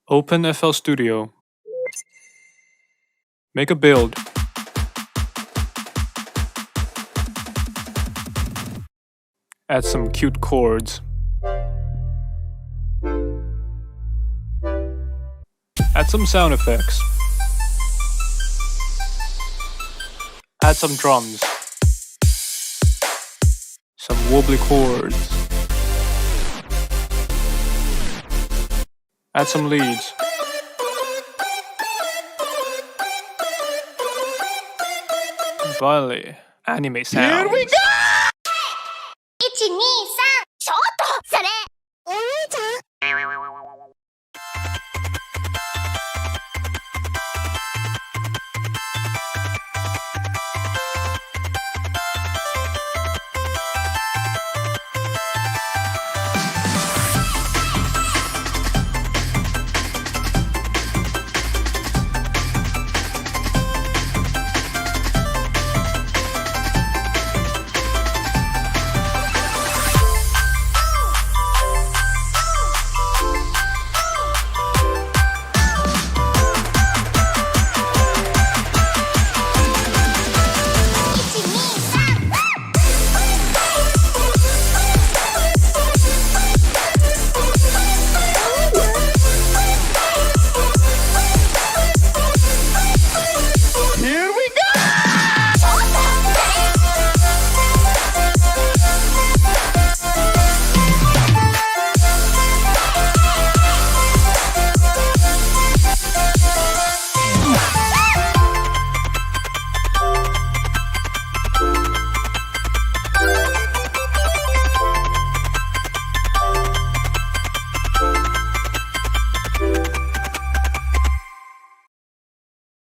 Open FL Studio. Make a build. Add some cute chords. Add some sound effects. Add some drums. Some wobbly chords. Add some leads. And finally, anime sounds. Here we go!